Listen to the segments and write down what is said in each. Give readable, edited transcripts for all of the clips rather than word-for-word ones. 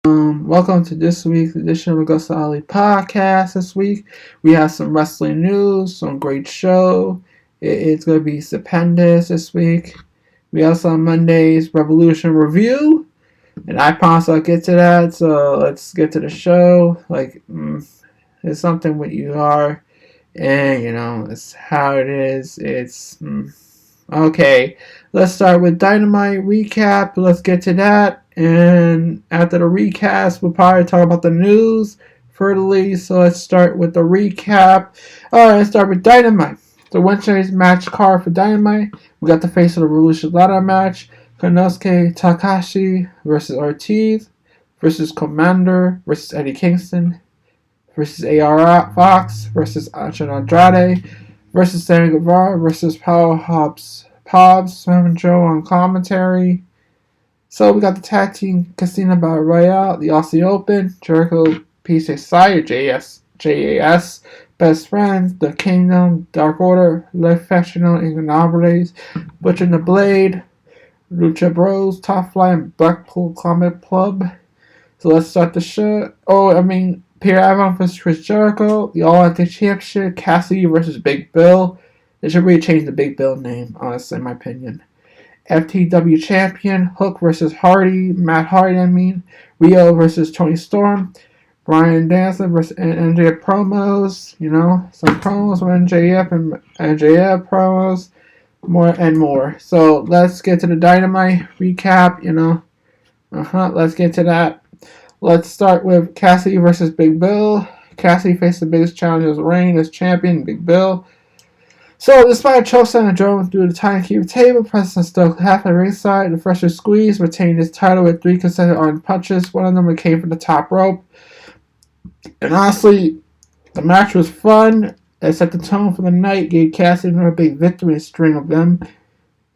Welcome to this week's edition of AgostoAllElite podcast. This week we have some wrestling news, some great show. It's going to be stupendous this week. We also have Monday's Revolution review, and I promise I'll get to that. So let's get to the show. It's something what you are, and it's how it is. Okay. Let's start with Dynamite recap. Let's get to that. And after the recast, we'll probably talk about the news furtherly. So let's start with the recap. Alright, let's start with Dynamite. The Wednesday's match card for Dynamite. We got the Face of the Revolution ladder match. Konosuke Takahashi versus Ortiz versus Commander versus Eddie Kingston versus AR Fox versus Andrade versus Sammy Guevara versus Powerhouse Sam Joe on commentary. So we got the tag team Casino Battle Royale, the Aussie Open, Jericho PJ Side, JAS, Best Friends, The Kingdom, Dark Order, Le Factional, Ingobernables, Butcher and the Blade, Lucha Bros, Top Flight, and Blackpool Combat Club. So let's start the show. Pierre Avalon versus Chris Jericho, the All-Atlantic Championship, Cassidy versus Big Bill. They should really change the Big Bill name, honestly, in my opinion. FTW Champion, Hook versus Matt Hardy, Rio versus Tony Storm, Brian Danielson versus NJF promos, some promos with NJF and NJF promos, more. So let's get to the Dynamite recap, let's get to that. Let's start with Cassidy versus Big Bill. Cassidy faced the biggest challenge of his reign as champion, Big Bill. So, despite a chokeslam and drone through the tiny cube table, Preston Stoke half at ringside. The Fresher Squeeze retained his title with 3 consecutive arm punches. One of them came from the top rope. And honestly, the match was fun. It set the tone for the night, gave Cassidy another big victory in a string of them.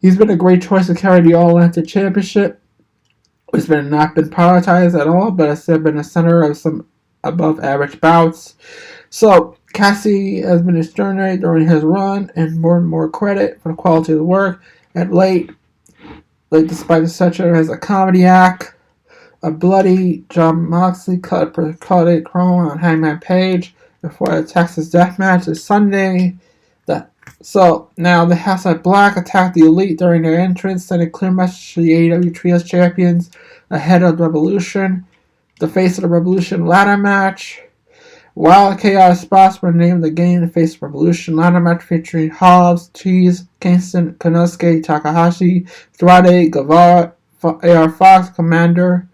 He's been a great choice to carry the All-Atlantic Championship. It's not been prioritized at all, but it's been the center of some above-average bouts. So, Cassidy has been extraordinary during his run, and more credit for the quality of the work. At late, despite the censure as a comedy act, a bloody Jon Moxley cut promo on Hangman Page before the Texas Death Match this Sunday. So now the House of Black attacked the Elite during their entrance, sending a clear message to the AEW Trios champions ahead of the Revolution. The Face of the Revolution ladder match. Wild Chaos spots were named the game. The Face of Revolution ladder match featuring Hobbs, Cheese, Kingston, Konosuke, Takahashi, Andrade, Guevara, AR Fox, Commander.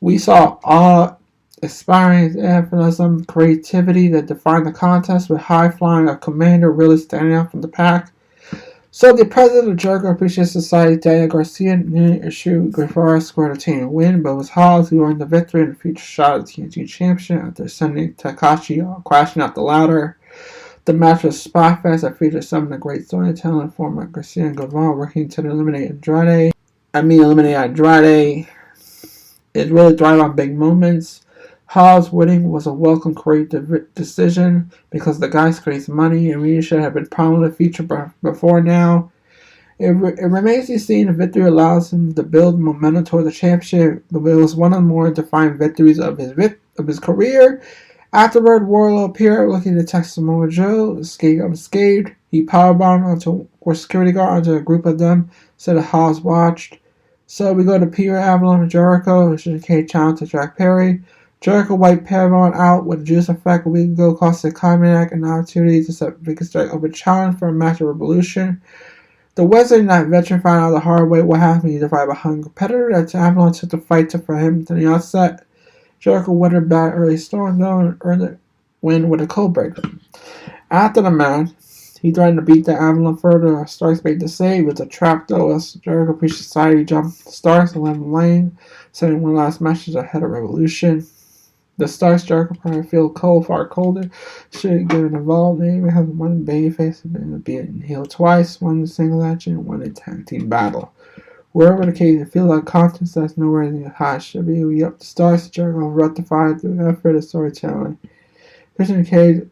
We saw all aspiring athleticism, creativity that defined the contest, with high flying of Commander really standing out from the pack. So the president of Jericho Appreciation Society, Daniel Garcia, issued Guevara scored a team win, but it was Hobbs who earned the victory in the future shot at the TNT Championship after sending Takahashi crashing out the ladder. The match was spot fest that featured some of the great storytelling former Garcia and Guevara working to eliminate Andrade. It really thrived on big moments. Hobbs winning was a welcome creative decision because the guys creates money and really should have been prominently featured before now. It remains to be seen if victory allows him to build momentum toward the championship, but it was one of the more defining victories of his career. Afterward, Wardlow appeared looking to Texas Samoa Joe, unscathed. He powerbombed onto a security guard onto a group of them, so the Hobbs watched. So we go to Pierre Avalon and Jericho, which indicated challenge to Jack Perry. Jericho wiped Avalon out with a juice effect a week ago, costing Communic an opportunity to set Vicky Strike up a challenge for a match of Revolution. The Wednesday night veteran found out the hard way what happened when he divided a hungry competitor. That Avalon took the fight for him to the outset. Jericho wintered back early storm though and earned the win with a code breaker. After the match, he threatened to beat the Avalon further. Starks made the save with a trap though as Jericho Appreciation Society jumped Starks and left him lane, sending one last message ahead of Revolution. The Starks Jericho probably feel far colder. Should get involved. They even have one babyface and being healed twice, one in single action and one in tag team battle. Wherever the case, it feels like contest that's nowhere near high. Should be up to Starks. Jericho rectified through effort of storytelling. Christian Cage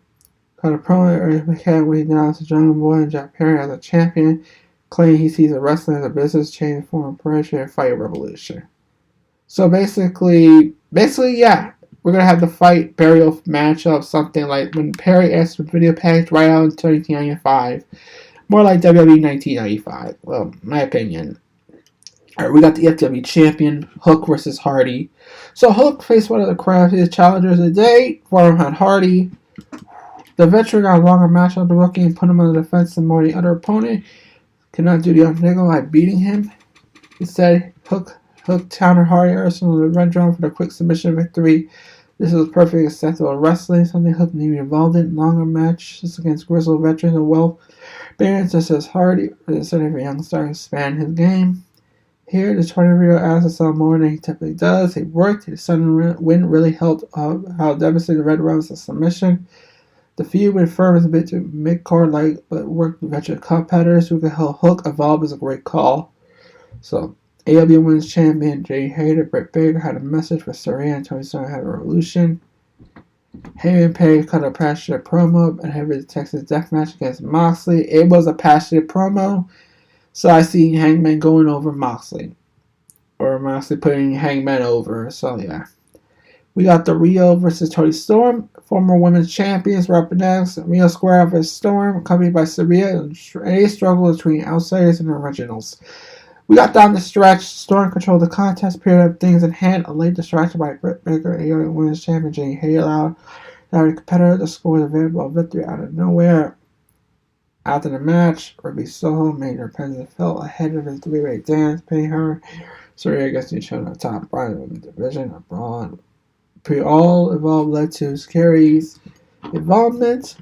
cut a promo at McCann when he announced Jungle Boy and Jack Perry as a champion, claiming he sees wrestling as a business, change form of pressure and fight revolution. So basically, basically, yeah, we're gonna have the fight burial matchup, something like when Perry asked for video package right out in 1995. More like WWE 1995. Well, my opinion. Alright, we got the FW champion, Hook versus Hardy. So Hook faced one of the craftiest challengers of the day, Farhan Hardy. The veteran got a longer match on the rookie and put him on the defense than more the other opponent. Could not do the unforgivable by beating him. Instead, Hook countered Hardy Arsenal with a red drum for the quick submission victory. This was perfect acceptable wrestling, something Hook needed involved in. Longer matches against grizzled veterans of wealth experience such as Hardy for the center of a young star to expand his game. Here, the 20-year-old asked himself more than he typically does. He worked. His sudden win really helped how devastating the Red Rum was a submission. The feud with Firm is a bit too mid-card like, but worked with veteran competitors who could help Hook evolve is a great call. So, AEW Women's Champion Jay Hader, Britt Baker had a message for Saraya and Tony Storm had a revolution. Heyman Page cut a passionate promo and had the Texas Death Match against Moxley. It was a passionate promo. So I see Hangman going over Moxley. Or Moxley putting Hangman over. So yeah. We got the Rio versus Toni Storm. Former women's champions were up next. Rio Square versus Storm, accompanied by Saraya, and a struggle between outsiders and originals. We got down the stretch. Storm controlled the contest period of things in hand. A late distraction by Britt Baker, AEW Women's Champion Jay Hader allowed the competitor to score the available victory out of nowhere. After the match, Ruby Soho made her presence felt ahead of his three-way dance, paying her. Saraya gets each other on the top right of the division. Abroad. All involved led to Scari's involvement.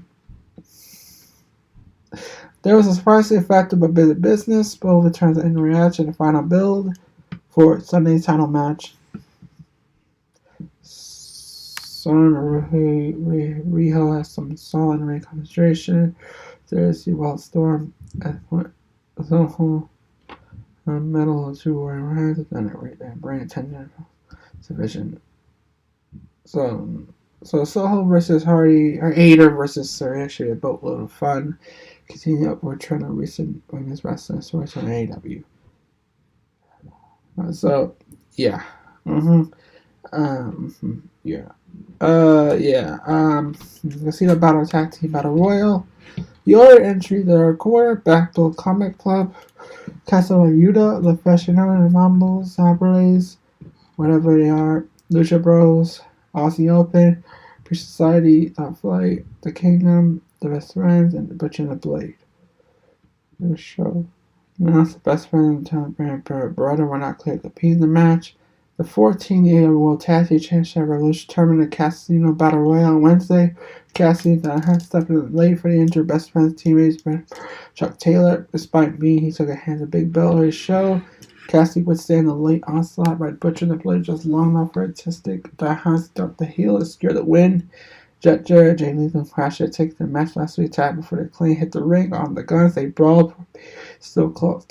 There was a surprisingly effective but busy business. Both returns in reaction to the final build for Sunday's title match. Son Riho has some solid ring concentration. There's the Wild Storm at Soho. Metal two were in hands and bring attention division. So Soho versus Hardy, or Hader versus Saraya should be a boatload of fun. Continue upward trend of recent women's wrestling stories on AEW. So yeah. Casino Battle Tag Team Battle Royal. Your entry, the Recorder, Backdoor Comic Club, Castle of Yuta, The Fascinado, Mambles, Sabres, whatever they are, Lucha Bros, Aussie Open, Peace Society, Top Flight, The Kingdom, The Best Friends, and The Butcher and the Blade. The show. Now the best friend and brother were not clear to compete in the match. The 14-year World Tag Team Championship Revolution tournament at Casino Battle Royale on Wednesday. Cassidy had stepped in late for the injured best friend's teammates, Chuck Taylor. Despite being he took a hand of big bell of his show. Cassidy would stand the late onslaught by Butcher and the Blade just long enough for artistic. The hands stuck the heel to secure the win. Jet Jarrett, Jay Lethal crashed their ticket to the match last week tag before they clean hit the ring on the guns. They brawled. Still called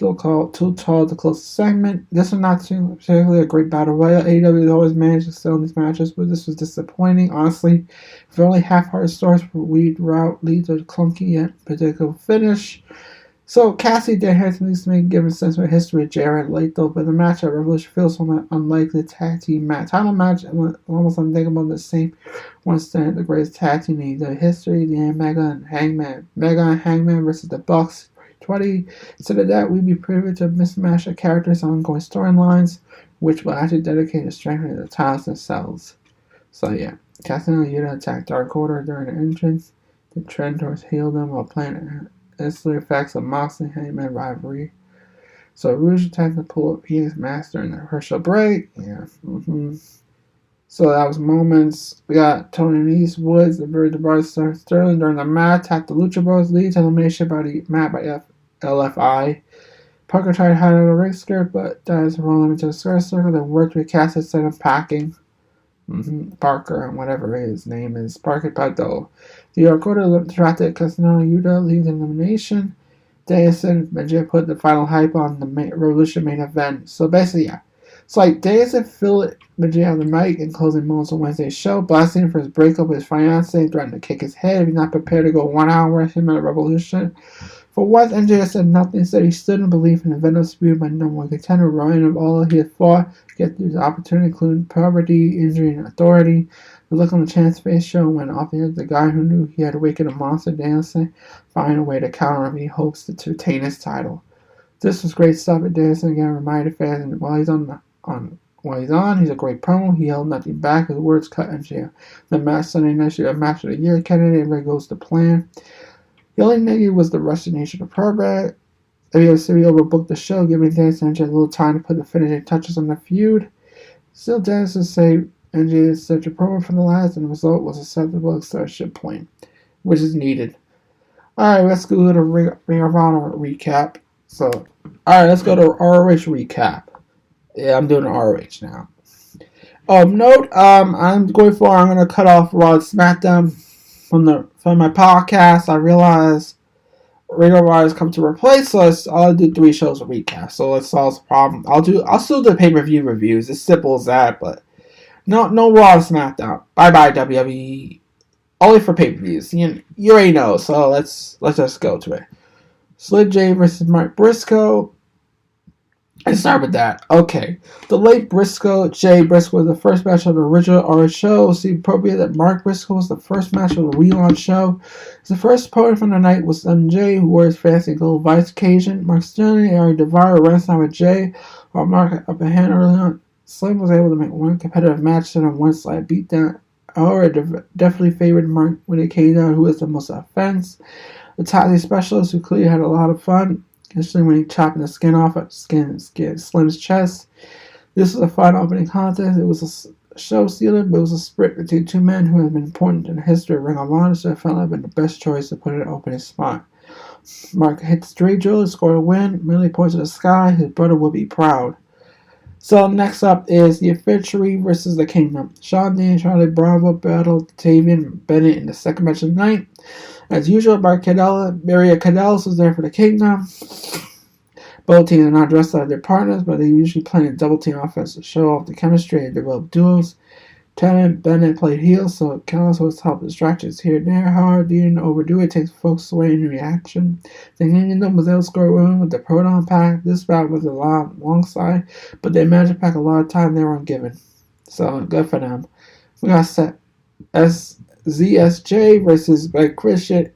too tall to close the segment. This was not particularly a great battle royale. AEW has always managed to sell these matches, but this was disappointing. Honestly, for only half-hearted stories for weed route leads to a clunky yet predictable finish. So Cassidy did have things to make given sense of history of Jarrett late though, but the match at Revolution feels somewhat unlike the tag team match. Title match almost unthinkable, the same one stand the greatest tag team in the history, the Mega and Hangman versus the Bucks. 20. Instead of that, we'd be privy to a mismatch of characters and ongoing storylines, which will actually dedicate to strengthening the titles themselves. So yeah, Cassidy and Yuta attacked Dark Order during the entrance. The trend towards heeldom while playing ancillary effects of Moxley Hangman rivalry. So Rouge attacked the pull up Phoenix Master in the Herschel break. Yeah. So that was moments. We got Tony and East Woods, the Bird, the Bar Sterling during the match. Attacked the Lucha Bros. Lead to elimination by the mat by LFI. Parker tried to hide out of the ring skirt, but Diaz rolled into the square circle. Then worked with Cass instead of packing. Parker and whatever his name is. Parker Pado. The Recorder attracted Casanova Yuta leads elimination. Diaz and Majid put the final hype on the Revolution main event. So basically, yeah. It's like Diaz and Phil Majid on the mic in closing moments on Wednesday's show, blasting him for his breakup with his fiancée, threatening to kick his head if he's not prepared to go 1 hour with him at Revolution. For once, MJF said nothing, said he stood in belief in the venom spewed by number one contender, Ryan of all he had fought, get through his opportunity, including poverty, injury, and authority. The look on the champ's face showed when off the edge, the guy who knew he had awakened a monster dancing, find a way to counter him. He hopes to retain his title. This was great stuff at Danielson again, reminded fans, and while he's he's a great promo. He held nothing back. His words cut MJF. The match Sunday night should be a match of the year candidate. Everybody goes to plan. The only negative was the Russian nature of the program. WCW overbooked the show, giving Danielson and MJF a little time to put the finishing touches on the feud. Still, Danielson said MJF is such a promo from the last, and the result was acceptable at starship point, which is needed. Alright, let's go to the Ring of Honor recap. Alright, let's go to ROH recap. Yeah, I'm doing ROH now. Note, I'm going to cut off Raw and SmackDown from my podcast. I realize Ring of Honor has come to replace us. I'll do 3 shows of recap, so let's solve the problem. I'll still do pay-per-view reviews. It's simple as that, but no Raw and SmackDown. Bye WWE. Only for pay-per-views. You already know, so let's just go to it. Slit J versus Mark Briscoe. Let's start with that. Okay. The late Jay Briscoe was the first match of the original ROH show. It seemed appropriate that Mark Briscoe was the first match of the relaunch show. The first opponent from the night was Jay, who wore his fancy gold vice occasion. Mark Sterling and Ari Devine ran side with Jay, while Mark had up a hand early on. Slim was able to make one competitive match and one slight beatdown. However, definitely favored Mark when it came down who was the most offense. The Tazzy specialist, who clearly had a lot of fun, especially when he chopping the skin off of Slim's chest. This was a fun opening contest. It was a show stealer, but it was a sprint between 2 men who have been important in the history of Ring of Honor, so I felt like it been the best choice to put in an opening spot. Mark hit the straight drill and scored a win. Really points to the sky. His brother will be proud. So next up is the Infantry versus the Kingdom. Sean Dean and Charlie Bravo battled Tavian Bennett in the second match of the night. As usual, Maria Kanellis was there for the Kingdom. Both teams are not dressed like their partners, but they usually play a double team offense to show off the chemistry and develop duos. Tavian Bennett played heel, so Kanellis was help distractions here and there. However, didn't overdo it, takes folks away in reaction. The Kingdom was able to score a win with the Proton Pack. This bout was a long side, but they managed to pack a lot of time they weren't given. So, good for them. We got ZSJ versus Christian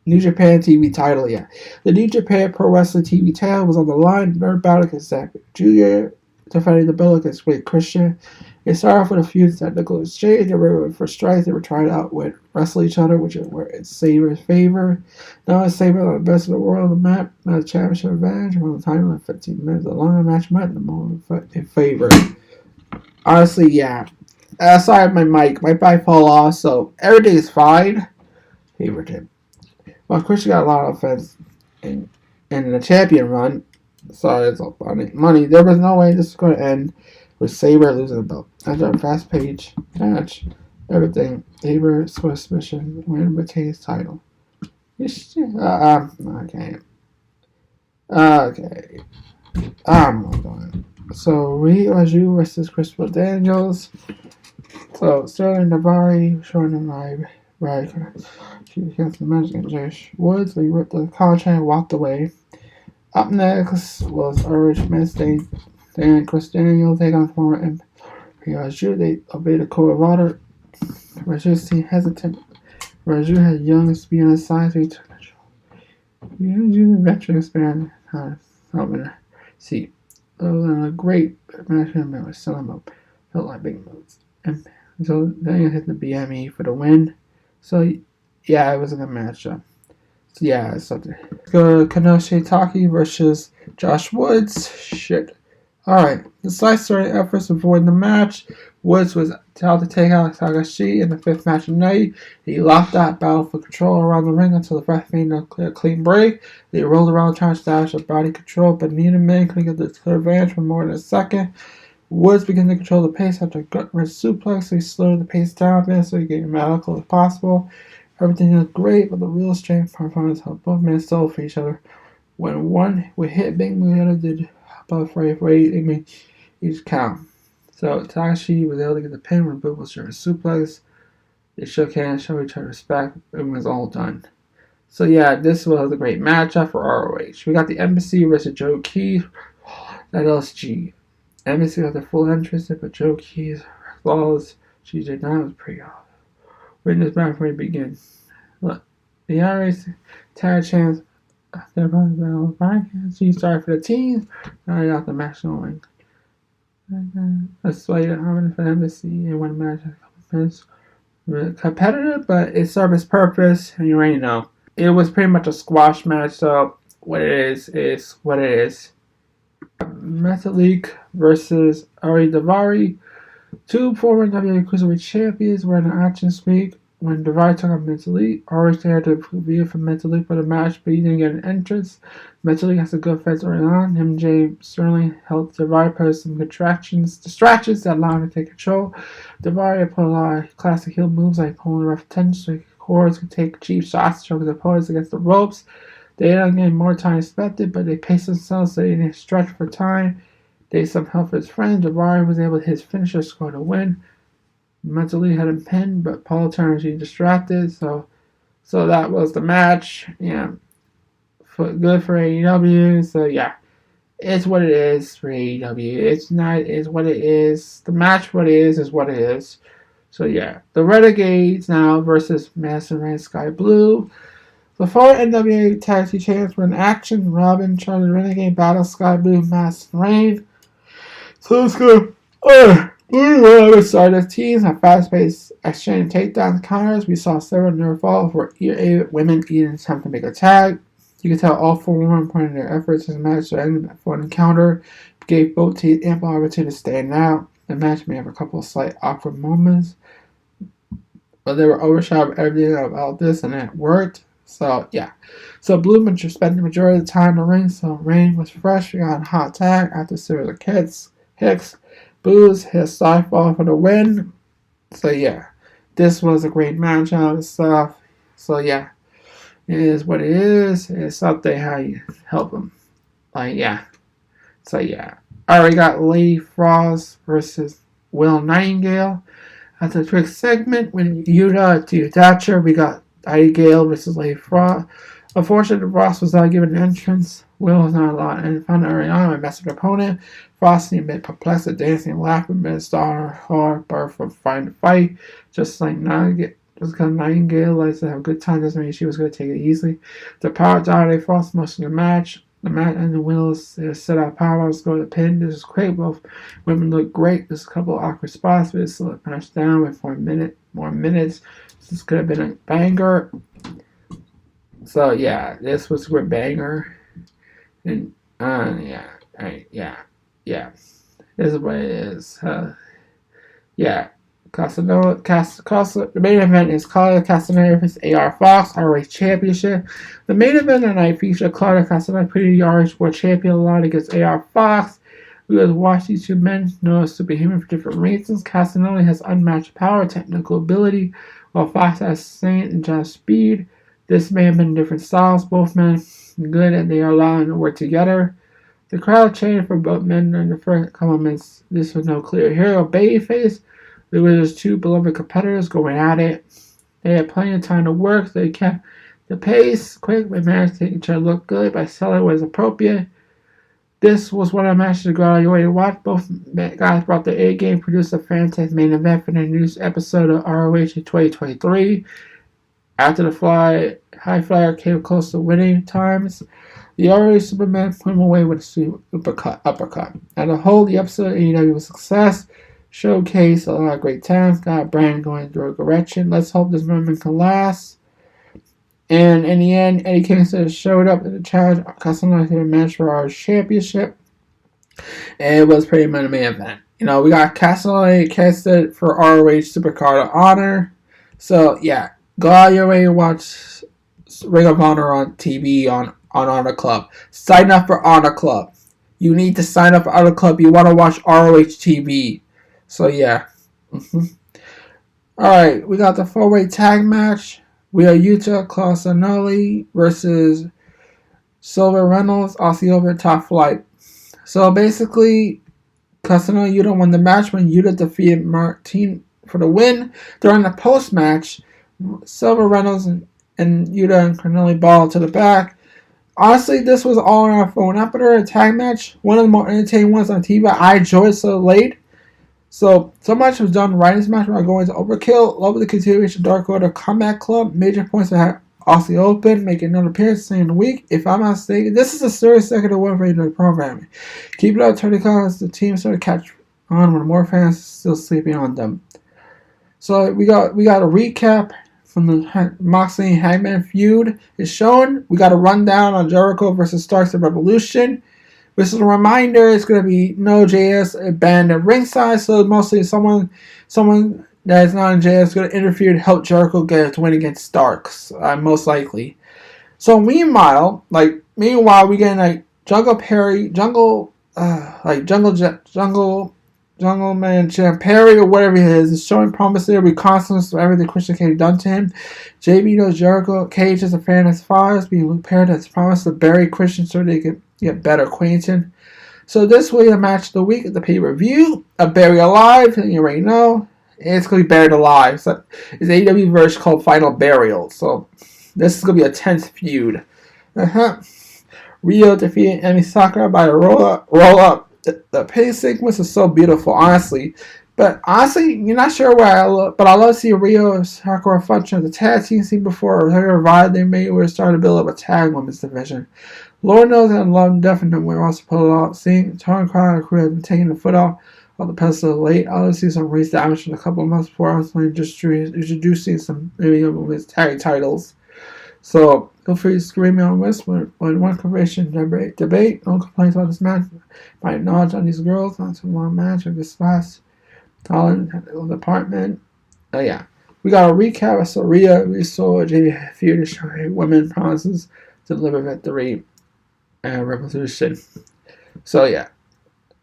New Japan TV title. Yeah, the New Japan Pro Wrestling TV title was on the line. Third battle against Zack Jr. defending the belt against Wade Christian. It started off with a few technical exchange. They were for strikes. They were trying to wrestle each other, which were in Saber's favor. Now it's Saber on the best in the world on the map. Now the championship advantage around the time of 15 minutes. The longer match might the more in favor. Honestly, yeah. Sorry, my mic fall off, so everything is fine. Favored him. Well, Christian got a lot of offense in the champion run. Sorry, it's all money. There was no way this was going to end with Saber losing the belt. After a fast page match, everything. Saber Swiss mission win retain his title. Okay. I'm not going. So Raju versus Christopher Daniels. So Sterling Navari showing him right. She against the match against Josh Woods. He ripped the contract and walked away. Up next was Urge Wednesday. Then Chris Daniels take on former Raju. They obeyed the code of order. Raju seemed hesitant. Raju had young speed on his side, so he took control. Raju the veteran expand helping her see. A great match with Selma. Felt like big moves. And so Daniel hit the BME for the win. So yeah, it was a good matchup. So yeah, it's something. Let's go to Kanoshi Taki versus Josh Woods. Shit. Alright, despite starting efforts to avoid the match, Woods was told to take out Takashi in the 5th match of the night. He locked that battle for control around the ring until the ref made a clean break. They rolled around trying to establish a body control, but neither man could get the clear advantage for more than a second. Woods began to control the pace after a gut-wrench suplex, so he slowed the pace down a bit so he could get medical as possible. Everything looked great, but the real strength performance helped both men stole for each other. When one would hit big move, the other did above for each count. So Takashi was able to get the pin when Book was during a suplex. They shook hands, showed each other respect, and it was all done. So yeah, this was a great matchup for ROH. We got the Embassy versus Joe Keys at LSG. Embassy got the full entrance, but Joe Keys flawless. GJ Dine was pretty off. Win this match before we begin. Look, the ROH tag champs. She started for the team. Now I got the match going. A slight harmony for Embassy and one match. Competitive, but it served its purpose, and you already know. It was pretty much a squash match, so what it is what it is. Metalik versus Ari Daivari. Two former WWE Cruiserweight champions were in an action this week. When Daivari took on Metalik, Ari had to review for Metalik for the match, but he didn't get an entrance. Metalik has a good fence early on. MJ certainly helped Daivari pose some distractions that allowed him to take control. Daivari put a lot of classic heel moves like pulling rough attention so he could take cheap shots to choke his opponents against the ropes. They ended up getting more time expected, but they paced themselves so they didn't stretch for time. They some help for his friend. Daivari was able to hit his finisher score to win. Mentally had him pinned, but Paul turned to distracted, so that was the match. Yeah, good for AEW. So yeah, it's what it is for AEW. It's what it is. The match, what it is what it is. So yeah, the Renegades now versus Madison Rain Sky Blue. The four NWA Tag Team Champions were in action. Robin, Charlie Renegade, Battle Sky Blue, Madison Rain. So let's go. We started as teams, a fast-paced exchange takedown counters. We saw several near falls where women eating time to make a tag. You can tell all four women pointed their efforts in the match to end for an encounter. Gave both teams ample opportunity to stand out. The match may have a couple of slight awkward moments, but they were overshadowed everything about this, and it worked. So yeah. So Blue spent the majority of the time in the ring, so Rain was fresh. We got a hot tag after a series of hits. Booze hit Skyfall for the win. So yeah, this was a great matchup and stuff. So yeah, it is what it is. It's up there how you help them. Like yeah. So yeah. Alright, we got Lady Frost versus Will Nightingale. After a quick segment with Yuta to Thatcher, we got Nightingale versus Lady Frost. Unfortunately, Frost was not given an entrance. Will was not allowed and found early on and messed with opponent. Frost seemed a bit perplexed at dancing and laughing, but star hard birth from fighting to fight. Just like Nightingale, just because Nightingale likes to have a good time doesn't mean she was going to take it easily. The power dominated Frost most of the match. The match and the Wills set out power go to the pin. This is great. Both women look great. There's a couple of awkward spots, but it's still a match down with more minutes. This could have been a banger. So yeah, this was a great banger. And yeah. This is what it is. Yeah. The main event is Claudia Castagnoli vs. AR Fox, ROH Championship. The main event tonight featured Claudia Castagnoli, pretty ROH World Champion, allowed against AR Fox. We have watched these two men know superhuman for different reasons. Castagnoli has unmatched power, technical ability, while Fox has strength and just speed. This may have been different styles. Both men good, and they are allowed to work together. The crowd chanted for both men during the first couple of minutes. This was no clear hero babyface. There were just two beloved competitors going at it. They had plenty of time to work. They kept the pace quick, but managed to make each other look good by selling what is appropriate. This was one of the matches to go out of your way to watch. Both guys brought their A game, produced a fantastic main event for the news episode of ROH in 2023. After the high flyer came close to winning times, the ROH Superman put him away with a uppercut. As a whole, the episode of AEW was a success. Showcase a lot of great talents, got a brand going in the right direction. Let's hope this moment can last. And in the end, Eddie Kingston showed up in the challenge, customized a match for our championship. And it was pretty much a main event. We got Castagnoli casted for ROH Supercard of Honor. So yeah, go out your way and watch Ring of Honor on TV on Honor Club. Sign up for Honor Club. You need to sign up for Honor Club. You want to watch ROH TV. So yeah. Alright, we got the 4-way tag match. We are Yuta Castagnoli versus Silver Reynolds, Aussie Over Top Flight. So basically, Castagnoli Yuta won the match when Yuta defeated Martin for the win. During the post-match, Silver Reynolds and and Yuta and Corneli Ball to the back. Honestly, this was all in our phone. After a tag match, one of the more entertaining ones on TV. I enjoyed so late. So much was done right in this match without going to overkill. Love the continuation of Dark Order Comeback Club. Major points to have Aussie Open, making another appearance in the week. If I'm not mistaken, this is the third second win for the programming. Keep it up, Tony Collins. The team started to catch on when more fans are still sleeping on them. So we got a recap from the Moxley and Hangman feud is shown. We got a rundown on Jericho versus Starks at Revolution. This is a reminder, it's going to be no JS banned at ringside, so mostly someone that is not in JS is going to interfere to help Jericho get his win against Starks, most likely. So meanwhile, we get like Jungle Man Jam Perry or whatever he is showing promise there. We constantly for everything Christian Cage done to him. JB knows Jericho Cage is a fan as far as being Luke Perry has promised to bury Christian so they can get better acquainted. So this will be a match of the week at the pay-per-view. A Buried Alive, you already know. It's going to be Buried Alive. So it's an AEW version called Final Burial. So this is going to be a tense feud. Rio defeating Emi Sakura by a roll-up. The pace sequence is so beautiful, honestly. But honestly, you're not sure where I look. But I love to see Rio and Sakura function as a tag team scene before her revive they made where it started to build up a tag women's division. Lord knows I love and definitely we're also pull it off. Seeing Torn Crown and crew has been taking the foot off of the pedestal late. I will see some race damage in a couple of months before I was introducing some maybe of his tag titles. So feel free to scream me on this when one conversation debate. No complaints about this match. My knowledge on these girls, not too long match of this last talent department. Oh yeah. We got a recap of Soria. We saw JB feud to show women promises to deliver victory and Revolution. So yeah.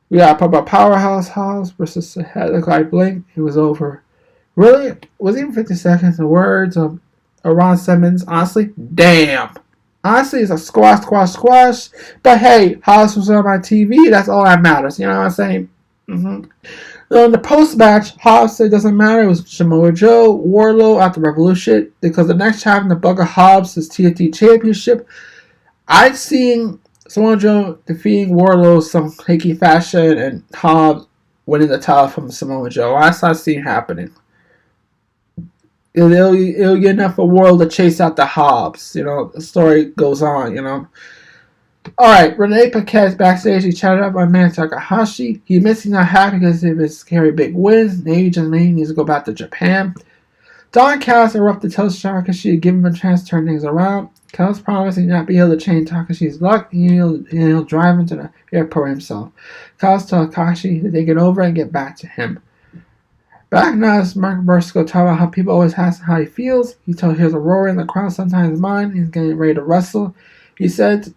We got about Powerhouse House versus Headlight Blink. It was over. Really? It wasn't even 50 seconds. The words of Ron Simmons. Honestly, damn. Honestly, it's a squash. But hey, House was on my TV. That's all that matters. You know what I'm saying? In the post-match, Hobbs said it doesn't matter. It was Samoa Joe, Wardlow after Revolution because the next time in the book of Hobbs is TNT Championship. I'd seen Samoa Joe defeating Wardlow some hickey fashion and Hobbs winning the title from Samoa Joe. I saw that scene happening. It'll get enough for Wardlow to chase out the Hobbs. You know, the story goes on, you know. Alright, Renee Paquette's backstage. He chatted up my man Takahashi. He admits he's not happy because of his scary big wins. Maybe just needs to go back to Japan. Don Callis erupted to tell Takahashi to give him a chance to turn things around. Callis promised he'd not be able to change Takahashi's luck. He'll drive him to the airport himself. Callis told Takahashi to take it over and get back to him. Back now, as Mark Briscoe talked about how people always ask how he feels. He told here's a roar in the crowd sometimes mine. He's getting ready to wrestle. He said to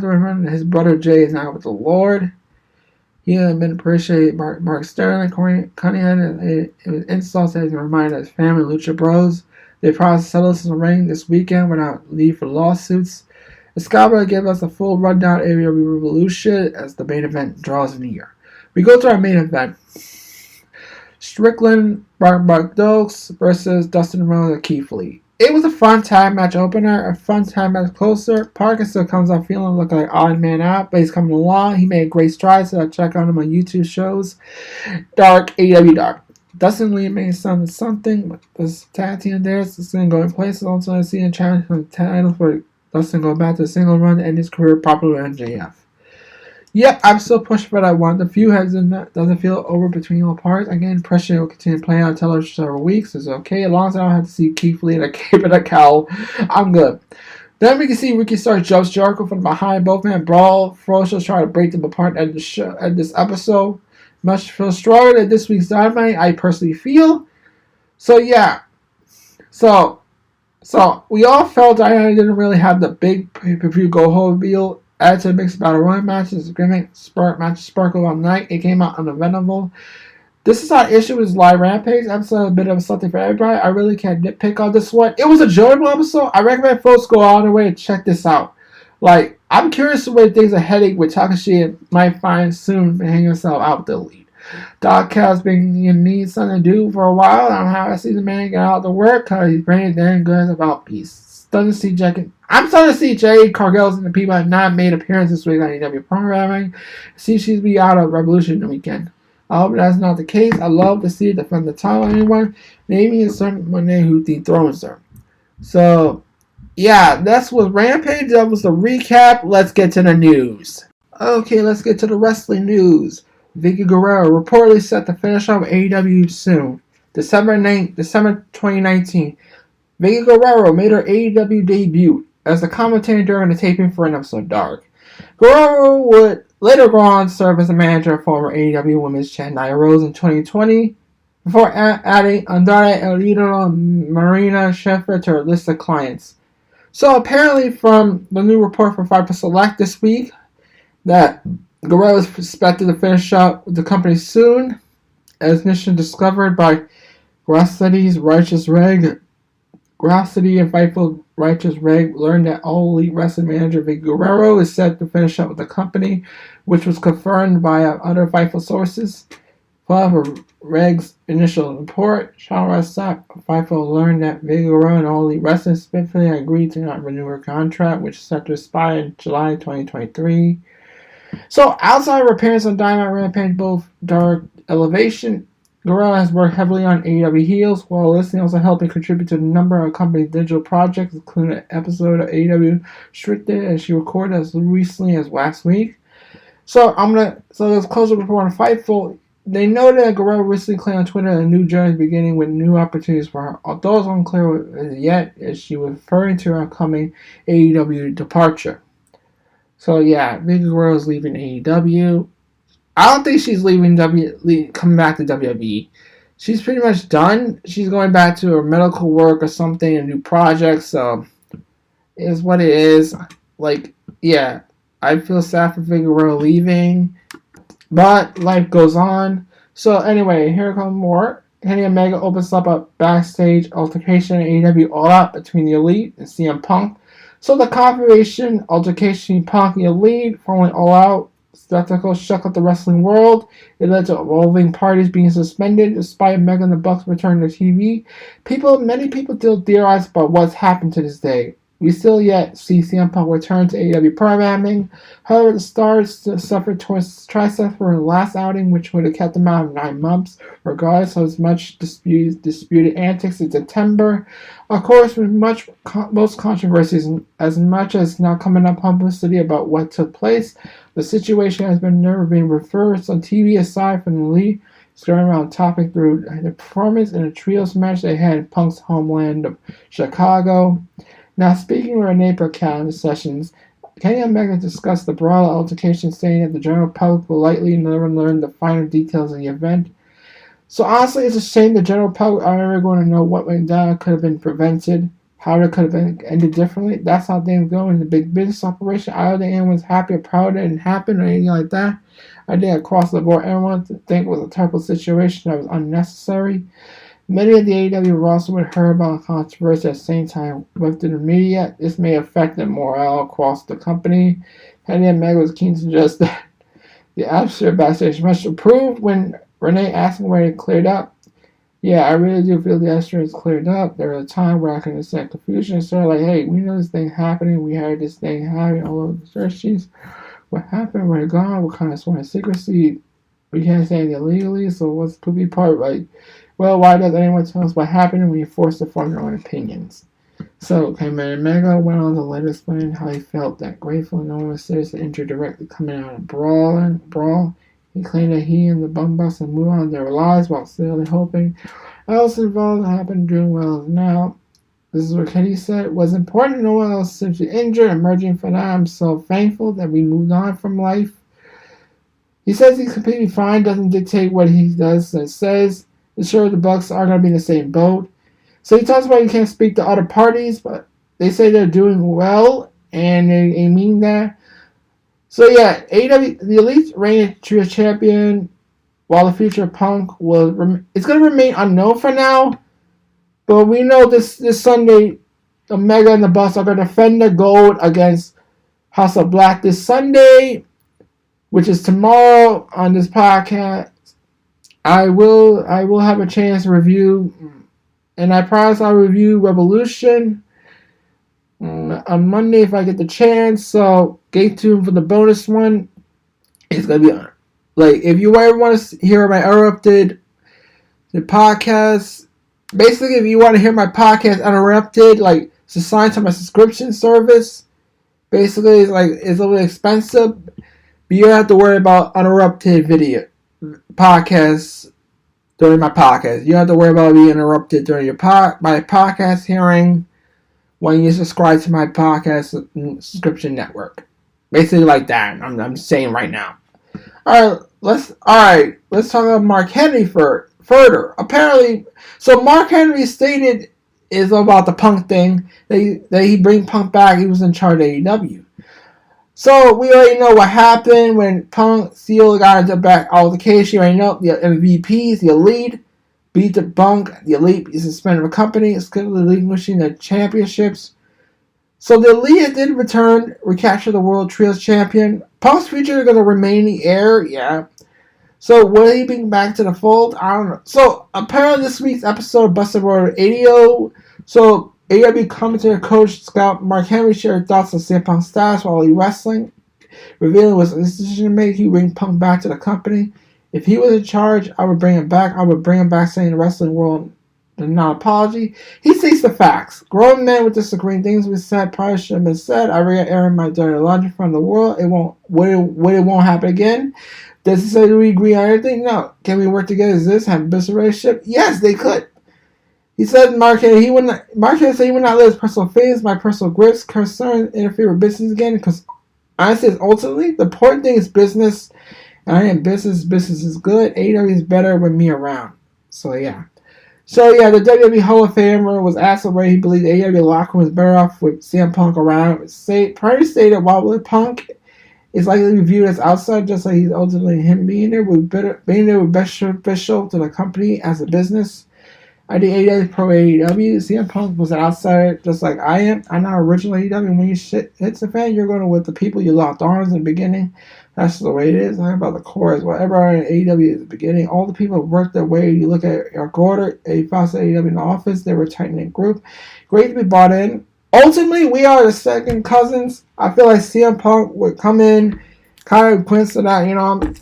remember that his brother Jay is now with the Lord. He had been appreciated Mark Sterling, Cunningham, and it was insults as a reminder of his family, Lucha Bros. They promised to settle this in the ring this weekend without leave for lawsuits. Escobar gave us a full rundown of AEW Revolution as the main event draws near. We go to our main event. Strickland, Mark Dokes versus Dustin Rhodes and Keith Lee. It was a fun tag match opener, a fun tag match closer. Parker still comes out feeling looking like odd man out, but he's coming along. He made great strides, so I check out him on YouTube shows. Dark, AEW Dark. Dustin Lee made something, but this tag team there is going to go in place. Also, I see a challenge for the title for Dustin going back to a single run to end his career properly with MJF. Yep, I'm still pushing for that one. The feud doesn't feel over between all parts. Again, pressure will continue playing on television for several weeks. It's okay. As long as I don't have to see Keith Lee in a cape and a cowl, I'm good. Then we can see Ricky Starks jumps Jericho from behind. Both men brawl. Ferocio's trying to break them apart at this episode. Much feel stronger than this week's Dynamite, I personally feel. So, yeah. So we all felt Dynamite didn't really have the big pay-per-view go-home deal. Added to the mixed battle royal matches, gimmick sparkle all night. It came out uneventful. This is our issue with live Rampage episode. A bit of something for everybody. I really can't nitpick on this one. It was a enjoyable episode. I recommend folks go all the way and check this out. Like, I'm curious the way things are heading with Takashi and might find soon to hang himself out with the lead. Doc Cal's been need something to do for a while. I don't know how I see the man get out to work because he's pretty damn good about peace. I'm starting to see Jade Cargill's and the people have not made appearances this week on AEW programming. See, she's be out of Revolution weekend. I hope that's not the case. I love to see it defend the title anyone. Maybe a certain Monday who dethrones her. So, yeah, that's what Rampage. That was the recap. Let's get to the news. Okay, let's get to the wrestling news. Vicky Guerrero reportedly set to finish off AEW soon. December 2019. Vicky Guerrero made her AEW debut as a commentator during the taping for an episode of Dark. Guerrero would later go on to serve as a manager of former AEW Women's Champ Nia Rose in 2020, before adding Andrade El Idolo and Marina Shafir to her list of clients. So apparently from the new report from Fightful Select this week, that Guerrero is expected to finish up with the company soon, as initially discovered by Grassity's Righteous Reg. Grassity and Fightful Righteous Reg learned that All Elite Wrestling manager Vicky Guerrero is set to finish up with the company, which was confirmed by other Fightful sources. However, Reg's initial report, Sean Rossap of Fightful learned that Vicky Guerrero and All Elite Wrestling spiffily agreed to not renew her contract, which is set to expire in July 2023. So, outside of her appearance on Dynamite, Rampage, both Dark Elevation, Guerrero has worked heavily on AEW Heels, while listening also helping contribute to a number of company's digital projects, including an episode of AEW Restricted, as she recorded as recently as last week. So let's close the report on Fightful. They noted that Guerrero recently claimed on Twitter that a new journey is beginning with new opportunities for her, although it's unclear yet as she was referring to her upcoming AEW departure. So yeah, Vicky Guerrero is leaving AEW. I don't think she's coming back to WWE. She's pretty much done. She's going back to her medical work or something, a new project, so it is what it is. Like, yeah, I feel sad for Vicky Guerrero leaving, but life goes on. So anyway, here comes more. Kenny Omega opens up a backstage altercation in AEW All Out between the Elite and CM Punk. So the confirmation altercation Punk and the Elite, formerly All Out, spectacle shook up the wrestling world. It led to evolving parties being suspended despite Omega and the Bucks returning to TV. Many people still theorize about what's happened to this day. We still yet see CM Punk return to AEW programming. However, the Stars suffered triceps for the last outing, which would have kept them out of 9 months, regardless of as much disputed antics in September. Of course, with most controversies, as much as now coming up publicity about what took place, the situation has never been reversed on TV aside from the Elite skirting around topic through the performance in a trios match they had in Punk's homeland of Chicago. Now, speaking with Renee Paquette in the sessions, Kenny Omega discussed the broader altercation, saying that the general public will likely never learn the finer details of the event. So honestly, it's a shame the general public are never going to know what went down, could have been prevented, how it could have been ended differently. That's how things go in the big business operation. I don't think anyone's happy or proud it didn't happen or anything like that. I think across the board, everyone think it was a terrible situation that was unnecessary. Many of the AEW roster would heard about controversy at the same time within the media. This may affect the morale across the company. Kenny Omega was keen to suggest that the atmosphere backstage must improve when Renee asked him where it cleared up. Yeah, I really do feel the atmosphere is cleared up. There was a time where I can understand confusion. So like, hey, we know this thing happening. We heard this thing happening all over the search sheets. What happened? Where it gone? What kind of sworn secrecy? We can't say anything illegally. So what's could be part like? Well, why does anyone tell us what happened when you're forced to form your own opinions? So, Kenny Omega went on to later explain how he felt that grateful no one was seriously injured directly coming out of brawl. He claimed that he and the Bum Bucks had moved on their lives while still hoping else involved happened doing well now. This is what Kenny said. It was important no one else seems to be injured. Emerging from that, I'm so thankful that we moved on from life. He says he's completely fine, doesn't dictate what he does and says. Sure, the Bucks are going to be in the same boat. So he talks about you can't speak to other parties, but they say they're doing well, and they mean that. So yeah, AEW, the Elite reigning trio champion, while the future of Punk it's going to remain unknown for now. But we know this Sunday, Omega and the Bucks are going to defend the gold against House of Black this Sunday, which is tomorrow on this podcast. I will have a chance to review, and I promise I'll review Revolution. on Monday if I get the chance. So stay tuned for the bonus one. It's gonna be on. Like, if you ever want to hear my uninterrupted podcast, basically, if you want to hear my podcast uninterrupted, like, it's assigned to my subscription service. Basically, it's a little expensive, but you don't have to worry about uninterrupted video podcasts during my podcast. You don't have to worry about being interrupted during my podcast hearing when you subscribe to my podcast subscription network. Basically, like that. I'm saying right now. All right. Let's talk about Mark Henry further. Apparently, so Mark Henry stated is about the Punk thing that he bring Punk back. He was in charge of AEW. So we already know what happened when Punk Seal got into back altercation. You already know the MVPs, the Elite, beat the Punk. The Elite is suspended from the company. It's relinquishing the championships. So the Elite did return, recapture the World Trios Champion. Punk's future is going to remain in the air, yeah. So will he bring back to the fold? I don't know. So apparently this week's episode of Busted Road Radio. So AEW commentator coach Scout Mark Henry shared thoughts on CM Punk's status while he wrestling, revealing his decision to make. He bring Punk back to the company. If he was in charge, I would bring him back. I would bring him back, saying the wrestling world not apology. He states the facts. Grown men with disagreeing things we said probably should have been said. I regret airing my dirty laundry from the world. It won't happen again. Does he say we agree on everything? No. Can we work together as this? Have a business relationship? Yes, they could. He said Mark said he would not let his personal feelings, my personal grips, concerns interfere with business again, because honestly, ultimately, the important thing is business. And I am business. Business is good. AEW is better with me around. So yeah, the WWE Hall of Famer was asked whether he believed AEW locker room was better off with CM Punk around. Prior stated while with Punk is likely to be viewed as outside, just like he's ultimately him being there with beneficial to the company as a business. I did AEW pro AEW. CM Punk was an outsider, just like I am. I'm not original AEW. When you hits the fan, you're going with the people you locked arms in the beginning. That's the way it is. Talking about the core is whatever in AEW at the beginning. All the people worked their way. You look at our quarter, a fast AEW in the office. They were a tight-knit group. Great to be brought in. Ultimately, we are the second cousins. I feel like CM Punk would come in, kind of coincident that,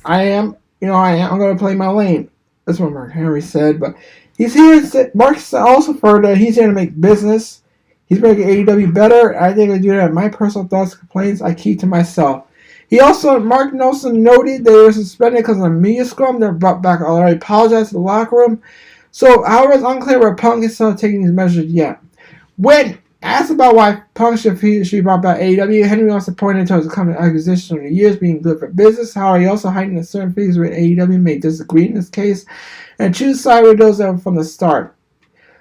I'm going to play my lane. That's what Mark Henry said. But he's here. Mark also further, he's here to make business. He's making AEW better. I think I do that. My personal thoughts and complaints I keep to myself. Mark Nelson noted they were suspended because of a media scrum. They're brought back already apologized to the locker room. So, however, it's unclear where Punk is still taking these measures yet. When asked about why Punk should be brought back AEW, Henry also pointed to his coming acquisition over the years being good for business. However, he also heightened that certain figures with AEW may disagree in this case and choose side with those that were from the start.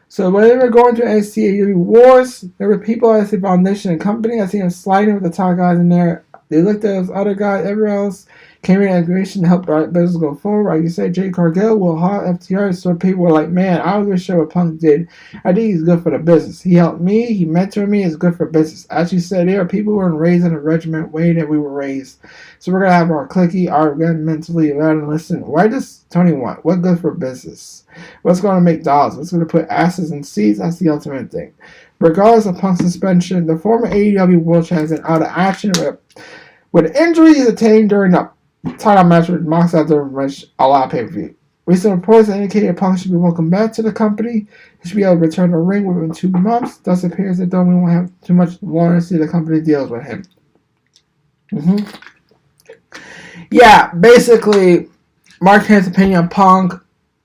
So when they were going through NXT AEW wars, there were people at the foundation and company. I see them sliding with the top guys in there. They looked at those other guys, everyone else came in integration to help our business go forward. Like you said, Jay Cargill, Will Hart, FTR, so people were like, man, I was really sure what Punk did. I think he's good for the business. He helped me, he mentored me, it's good for business. As you said, there are people who were raised in a regiment way that we were raised. So we're going to have our clicky, our mentally, rather than listen, why does Tony want? What's good for business? What's going to make dollars? What's going to put asses in seats? That's the ultimate thing. Regardless of Punk's suspension, the former AEW World Champion out of action with injuries attained during the title match with Mox after a lot of pay-per-view. Recent reports indicated Punk should be welcomed back to the company. He should be able to return to the ring within 2 months. Thus, it appears that Domi won't have too much longer to see the company deals with him. Yeah, basically, Mark Henry's opinion on Punk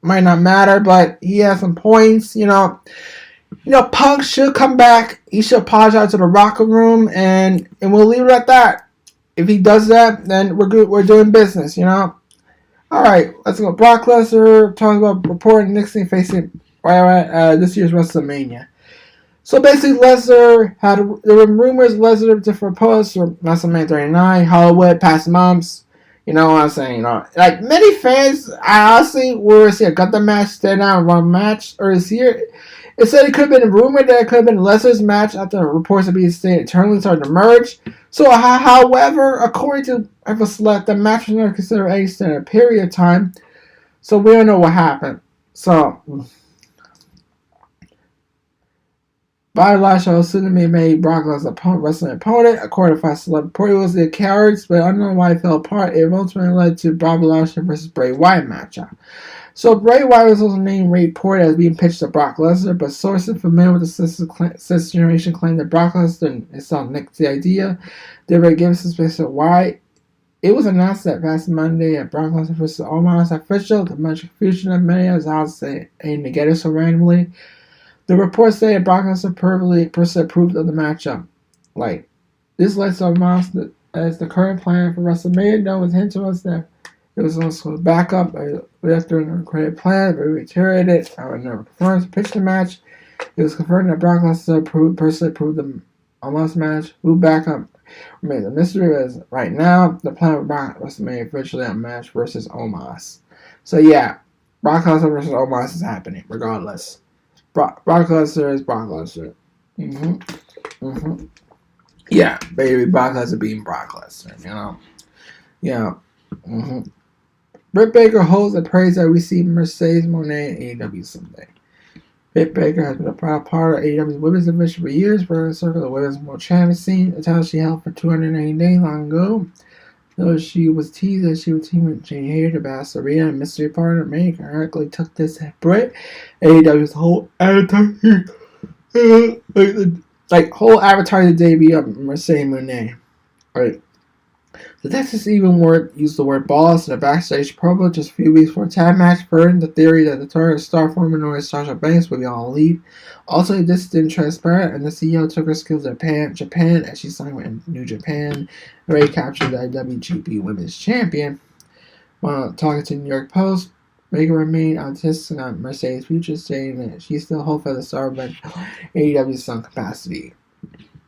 might not matter, but he has some points. Punk should come back. He should apologize to the locker room, and we'll leave it at that. If he does that, then we're good. We're doing business, All right, let's go. Brock Lesnar talking about reporting next thing facing this year's WrestleMania. So basically, there were rumors Lesnar of different posts for WrestleMania 39, Hollywood, past months. You know what I'm saying? Like many fans, I honestly were see a Gunther match, stand down, run match, or is here. It said it could have been rumored that it could have been Lesnar's match after the reports of being stayed eternally started to merge. So, however, according to Ever Select, the match was never considered any standard period of time. So we don't know what happened. So Bobby Lashley soon to be made Brock Lesnar's wrestling opponent. According to Fox Select Report, it was the carrots, but I don't know why it fell apart. It ultimately led to Bobby Lashley versus Bray Wyatt matchup. So Bray Wyatt was also named report as being pitched to Brock Lesnar, but sources familiar with the sixth generation claim that Brock Lesnar himself nicked the idea. They were given suspicion why. It was announced that past Monday that Brock Lesnar vs. Omos official. The much confusion of many as I was saying to get it so randomly. The reports say that Brock Lesnar approved of the matchup. Like, this lets Omos as the current plan for WrestleMania. No one's hinted to us that it was also a backup after an uncredited plan, but we reiterated it. I would never confirm to pitch the match. It was confirmed that Brock Lesnar personally approved the Omos match. Who backup remains a mystery, as right now the plan of Brock WrestleMania virtually a match versus Omos. So yeah, Brock Lesnar versus Omos is happening regardless. Brock Lesnar is Brock Lesnar. Yeah, baby, Brock Lesnar beating Brock Lesnar, you know? Yeah. Britt Baker holds the praise that we see Mercedes Moné in AEW someday. Britt Baker has been a proud part of AEW's women's division for years, for the circle of the women's world champion scene, a title she held for 280 days long ago. Though she was teased that she would team with Jane Hayter, the Serena, and mystery partner, May correctly took this at Britt. AEW's whole advertising, whole advertising debut of Mercedes Moné. Right. The Texas even used the word boss in a backstage promo just a few weeks before a tag match, furthering the theory that the target star former known as Sasha Banks would be all elite. Also, this didn't transpire, and the CEO took her skills to Japan as she signed with New Japan, where he captured the IWGP Women's Champion. While talking to the New York Post, Baker remained optimistic on Mercedes' future, stating that she still hopes for the star, but AEW's some capacity.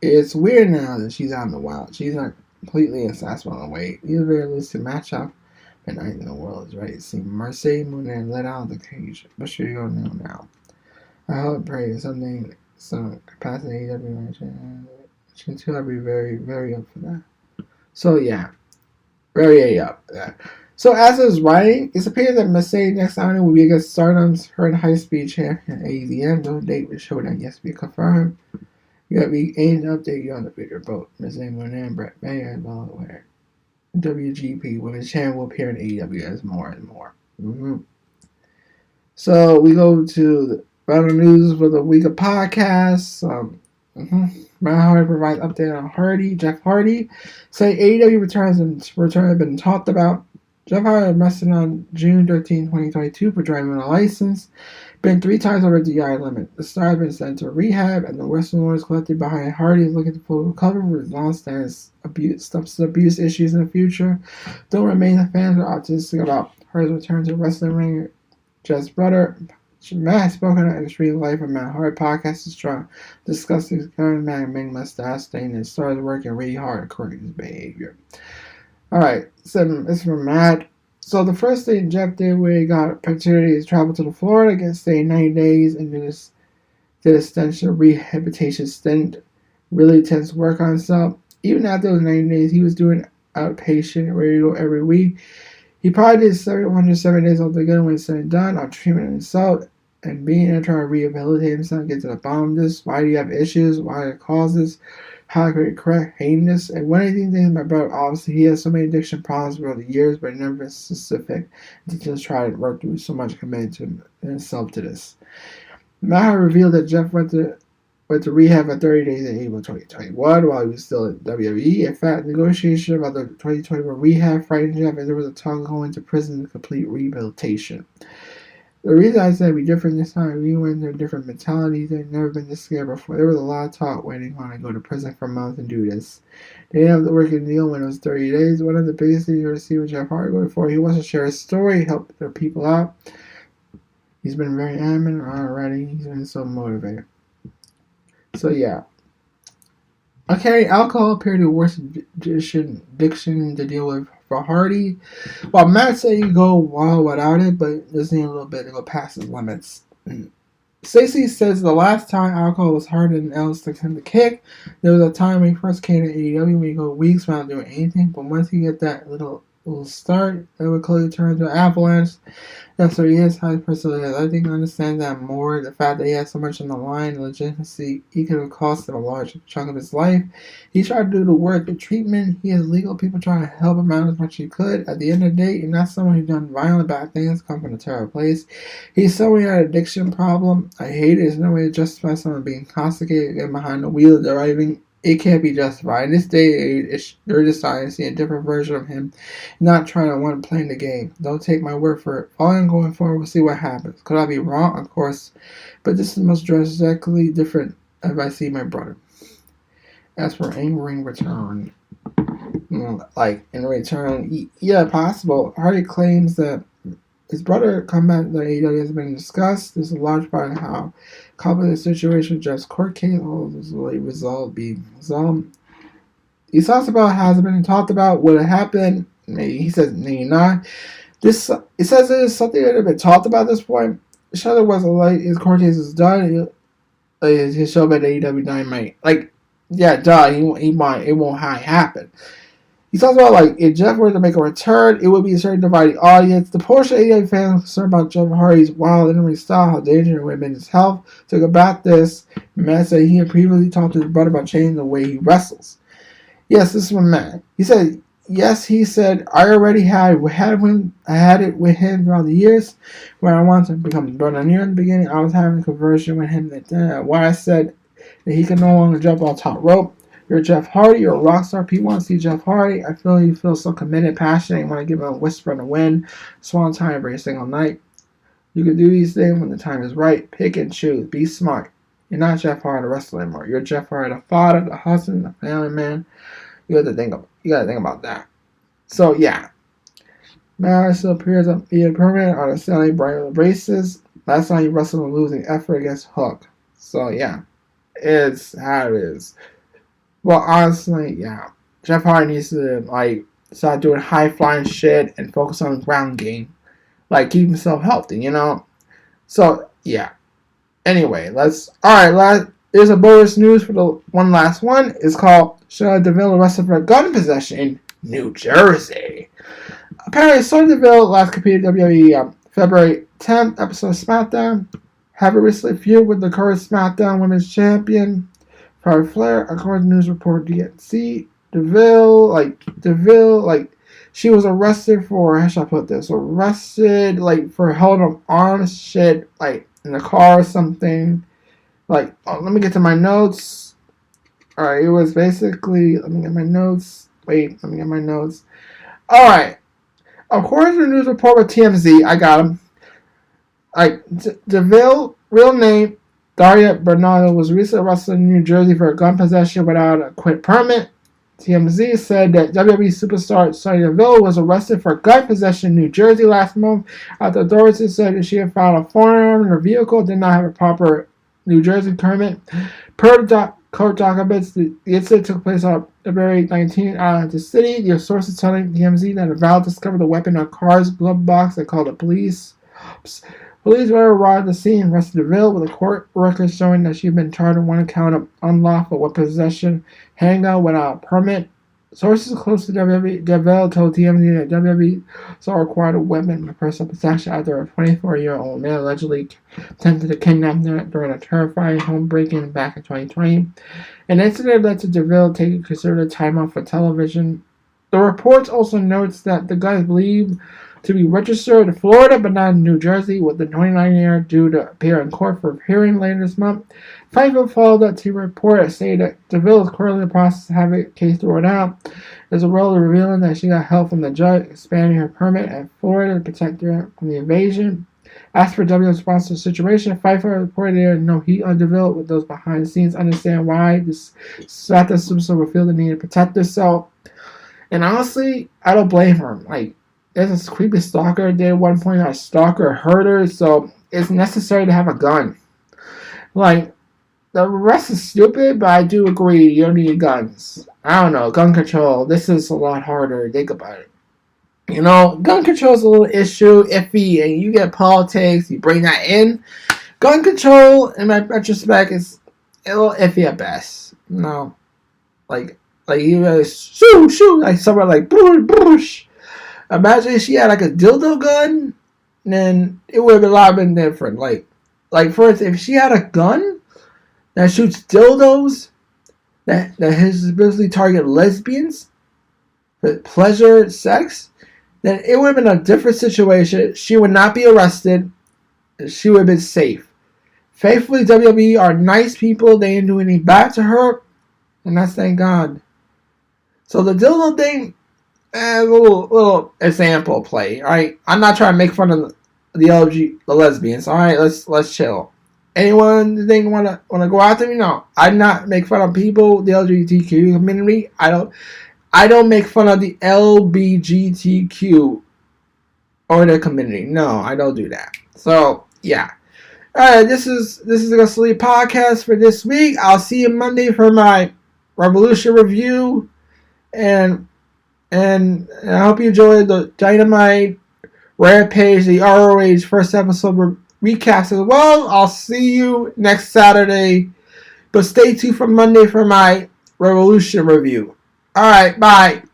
It's weird now that she's out in the wild. She's not completely accessible on the way. Either very elusive matchup, but I think the world is ready to see Mercedes Moné let out of the cage. But sure you go now. I hope pray something some capacity AEW too. I'll be very, very up for that. So yeah. Very up for that. So as I was writing, it appears that Mercedes next time will be against Stardom's her high speed champion AZM. No date with showdown yet to be confirmed. You got me aiming to update you on the bigger boat. Mercedes Moné and Brett Baker as well aware. WGP Women's Champion will appear in AEW as more and more. So we go to the final news for the week of podcasts. Matt Hardy provides update on Hardy. Jeff Hardy say AEW return have been talked about. Jeff Hardy arrested on June 13, 2022 for driving without a license. Been 3 times over the DI limit. The star has been sent to rehab, and the Western Lords collected behind Hardy is looking to full recovery for his long-standing substance abuse issues in the future. Don't remain the fans are optimistic about Hardy's return to the wrestling ring. Jeff's brother, Matt, has spoken on Extreme Life and Matt Hardy podcast is trying to discuss his current man and Ming mustache, saying that he started working really hard to correct his behavior. Alright, so it's from Matt. So the first thing Jeff did when he got opportunity is travel to Florida, get stay 90 days, and did a extension rehabilitation stint. Really intense work on himself. Even after those 90 days, he was doing outpatient radio every week. He probably did 707 days altogether when it's said and done on treatment of himself and being there trying to rehabilitate himself, get to the bottom of this. Why do you have issues? Why are the causes? How to correct heinous. And one of the things my brother, obviously, he has so many addiction problems over the years, but never been specific to just try to work through so much committed to himself to this. Matt revealed that Jeff went to rehab for 30 days in April 2021 while he was still at WWE. In fact, negotiation about the 2021 rehab frightened Jeff, and there was a talk of going to prison to complete rehabilitation. The reason I said we different this time, we went into different mentalities. They've never been this scared before. There was a lot of talk waiting on to go to prison for months and do this. They didn't have to work a deal when it was 30 days. One of the biggest things you ever see with Jeff Hardy going forward, he wants to share his story, help their people out. He's been very adamant already. He's been so motivated. So yeah. Okay, alcohol appeared to be worse addiction to deal with for Hardy. While Matt said you go wild without it, but just need a little bit to go past his limits. Stacey says the last time alcohol was harder than else to him to kick. There was a time when he first came to AEW when you go weeks without doing anything, but once you get that little will start. It will clearly turn into an avalanche. Yes, sir, he is high personality. I think I understand that more. The fact that he has so much on the line, legitimacy, he could have cost him a large chunk of his life. He tried to do the work, the treatment. He has legal people trying to help him out as much as he could. At the end of the day, you're not someone who's done violent bad things, come from a terrible place. He's someone who had an addiction problem. I hate it. There's no way to justify someone being intoxicated, getting behind the wheel, driving. It can't be justified. In this day and age, they're deciding to see a different version of him, not trying to want to play the game. Don't take my word for it. All I'm going forward, we'll see what happens. Could I be wrong? Of course. But this is most drastically different if I see my brother. As for angering return, like in return, yeah, possible. Hardy claims that his brother comeback that AEW has been discussed. This is a large part of how complicated situation just court case all this will being resolved. He talks about how it's been talked about, what happened. Maybe he says maybe not. This it says it is something that had been talked about at this point. Shutter was like his court case is done. His show at AEW Dynamite, like yeah, duh. He might it won't happen. He talks about like if Jeff were to make a return, it would be a certain divided audience. The portion of AEW fans concerned about Jeff Hardy's wild in style, how dangerous it would have been his health. To combat this, Matt said he had previously talked to his brother about changing the way he wrestles. Yes, this is from Matt. He said, yes, he said, I already had it with him throughout the years. When I wanted to become a brother near in the beginning, I was having a conversion with him. Why I said that he could no longer jump on top rope. You're Jeff Hardy, you're a rock star. People want to see Jeff Hardy. I feel you feel so committed, passionate. You want to give him a whisper and a win. Swan time every single night. You can do these things when the time is right. Pick and choose. Be smart. You're not Jeff Hardy the wrestler anymore. You're Jeff Hardy the father, the husband, the family man. You gotta think about that. So yeah. Mara still appears on being permanent on a selling bright races. Last time he wrestled a losing effort against Hook. So yeah. It's how it is. Well, honestly, yeah. Jeff Hardy needs to like start doing high flying shit and focus on the ground game. Like keep himself healthy, you know? So yeah. Anyway, there's a bonus news for the one last one. It's called Sonya Deville arrested for gun possession in New Jersey. Apparently, Sonya Deville last competed in WWE February 10th episode of SmackDown. Have a recently feud with the current SmackDown Women's Champion, Charlotte Flair, according to news report DNC. Deville, she was arrested for, how should I put this? Arrested, for holding up arms shit, in the car or something. Let me get to my notes. Alright, it was basically, let me get my notes. Alright. According to the news report with TMZ, I got him. DeVille, real name, Daria Bernardo, was recently arrested in New Jersey for gun possession without a quit permit. TMZ said that WWE superstar Sonya Deville was arrested for gun possession in New Jersey last month after authorities said that she had found a firearm in her vehicle, did not have a proper New Jersey permit. Per court documents, the incident took place on February 19th out of the city. The sources telling TMZ that Deville discovered the weapon in a car's glove box. They called the police. Police arrived at the scene and arrested Deville with a court record showing that she had been charged on one account of unlawful weapon possession, handgun without a permit. Sources close to WWE Deville told TMZ that WWE saw required a weapon for personal possession after a 24-year-old man allegedly attempted to kidnap them during a terrifying home break-in back in 2020. An incident led to Deville taking considerable time off for television. The report also notes that the gun is believed to be registered in Florida but not in New Jersey, with the 29-year due to appear in court for a hearing later this month. Fightful followed up to report saying that DeVille is currently in the process of having a case thrown out. There's a role revealing that she got help from the judge, expanding her permit at Florida to protect her from the invasion. As for WWE's response to the situation, Fightful reported there is no heat on DeVille, with those behind the scenes understand why this SmackDown superstar will feel the need to protect herself. And honestly, I don't blame her. There's this creepy stalker there at one point. A stalker hurt her, so it's necessary to have a gun. The rest is stupid, but I do agree you don't need guns. I don't know, gun control, this is a lot harder to think about it. Gun control is a little issue, iffy, and you get politics, you bring that in. Gun control, in my retrospect, is a little iffy at best. You really shoot, somewhere boosh. Imagine if she had like a dildo gun, then it would have been a lot been different. Like for instance, if she had a gun that shoots dildos that has basically target lesbians for pleasure, sex, then it would have been a different situation. She would not be arrested. She would have been safe. Faithfully, WWE are nice people. They didn't do anything bad to her, and that's thank God. So the dildo thing, a little example play. All right, I'm not trying to make fun of the lesbians. All right, let's chill. Anyone think want to go after me? No, I not make fun of people, the LGBTQ community. I don't make fun of the LBGTQ or the community. No, I don't do that. So yeah. Alright, this is the AgostoAllElite podcast for this week. I'll see you Monday for my Revolution review. And I hope you enjoyed the Dynamite, Rampage, the ROH first episode recaps as well. I'll see you next Saturday. But stay tuned for Monday for my Revolution review. Alright, bye.